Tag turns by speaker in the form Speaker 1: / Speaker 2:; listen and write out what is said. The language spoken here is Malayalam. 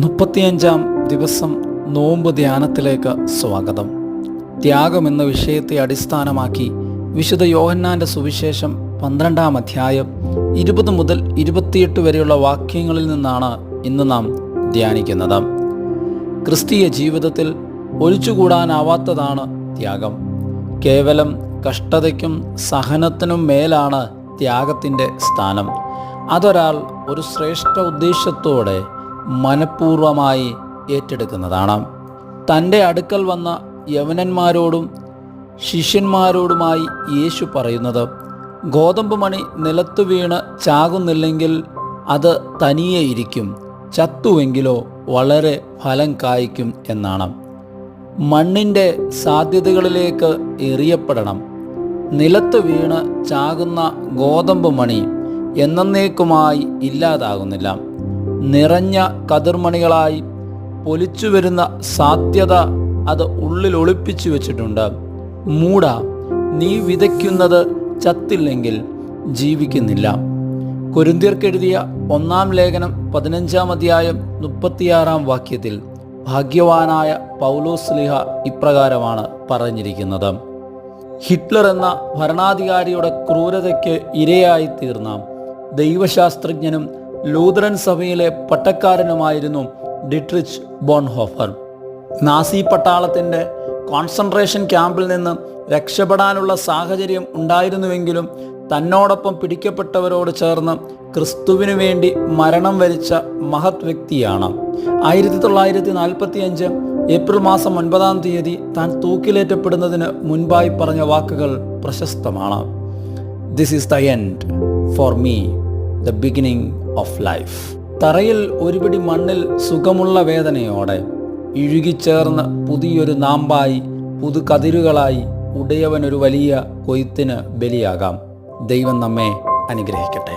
Speaker 1: 35-ാം ദിവസം നോമ്പ് ധ്യാനത്തിലേക്ക് സ്വാഗതം. ത്യാഗം എന്ന വിഷയത്തെ അടിസ്ഥാനമാക്കി വിശുദ്ധ യോഹന്നാൻ്റെ സുവിശേഷം 12-ാം അധ്യായം 20 മുതൽ 28 വരെയുള്ള വാക്യങ്ങളിൽ നിന്നാണ് ഇന്ന് നാം ധ്യാനിക്കുന്നത്. ക്രിസ്തീയ ജീവിതത്തിൽ ഒഴിച്ചുകൂടാനാവാത്തതാണ് ത്യാഗം. കേവലം കഷ്ടതയ്ക്കും സഹനത്തിനും മേലാണ് ത്യാഗത്തിൻ്റെ സ്ഥാനം. അതൊരാൾ ഒരു ശ്രേഷ്ഠ ഉദ്ദേശ്യത്തോടെ മനഃപൂർവമായി ഏറ്റെടുക്കുന്നതാണ്. തൻ്റെ അടുക്കൽ വന്ന യവനന്മാരോടും ശിഷ്യന്മാരോടുമായി യേശു പറയുന്നത്, ഗോതമ്പ് മണി നിലത്തു വീണ് ചാകുന്നില്ലെങ്കിൽ അത് തനിയെ ഇരിക്കും, ചത്തുവെങ്കിലോ വളരെ ഫലം കായ്ക്കും എന്നാണ്. മണ്ണിൻ്റെ സാധ്യതകളിലേക്ക് എറിയപ്പെടണം. നിലത്ത് വീണ് ചാകുന്ന ഗോതമ്പ് മണി എന്നേക്കുമായി ഇല്ലാതാകുന്നില്ല. നിറഞ്ഞ കതിർമണികളായി പൊലിച്ചു വരുന്ന സാധ്യത അത് ഉള്ളിൽ ഒളിപ്പിച്ചു വെച്ചിട്ടുണ്ട്. മൂഢ, നീ വിതയ്ക്കുന്നത് ചത്തില്ലെങ്കിൽ ജീവിക്കുന്നില്ല. കൊരിന്ത്യർക്കെഴുതിയ 1-ാം ലേഖനം 15-ാം അധ്യായം 36-ാം വാക്യത്തിൽ ഭാഗ്യവാനായ പൗലോസ്ലീഹ ഇപ്രകാരമാണ് പറഞ്ഞിരിക്കുന്നത്: ഹിറ്റ്ലർ എന്ന ഭരണാധികാരിയുടെ ക്രൂരതയ്ക്ക് ഇരയായി തീർന്ന ദൈവശാസ്ത്രജ്ഞനും ലൂതറൻ സഭയിലെ പട്ടക്കാരനുമായിരുന്നു ഡിട്രിച്ച് ബോൺഹോഫർ. നാസി പട്ടാളത്തിൻ്റെ കോൺസെൻട്രേഷൻ ക്യാമ്പിൽ നിന്ന് രക്ഷപ്പെടാനുള്ള സാഹചര്യം ഉണ്ടായിരുന്നുവെങ്കിലും തന്നോടൊപ്പം പിടിക്കപ്പെട്ടവരോട് ചേർന്ന് ക്രിസ്തുവിനു വേണ്ടി മരണം വരിച്ച മഹത് വ്യക്തിയാണ്. 1945 ഏപ്രിൽ മാസം 9-ാം തീയതി താൻ തൂക്കിലേറ്റപ്പെടുന്നതിന് മുൻപായി പറഞ്ഞ വാക്കുകൾ പ്രശസ്തമാണ്: this is the end for me, the beginning of life. തറയിൽ ഒരുപിടി മണ്ണിൽ സുഖമുള്ള വേദനയോടെ ഇഴുകിച്ചേർന്ന് പുതിയൊരു നാമ്പായി പുതുകതിരുകളായി ഉടയവനൊരു വലിയ കൊയ്ത്തിന് ബലിയാകാം. ദൈവം നമ്മെ അനുഗ്രഹിക്കട്ടെ.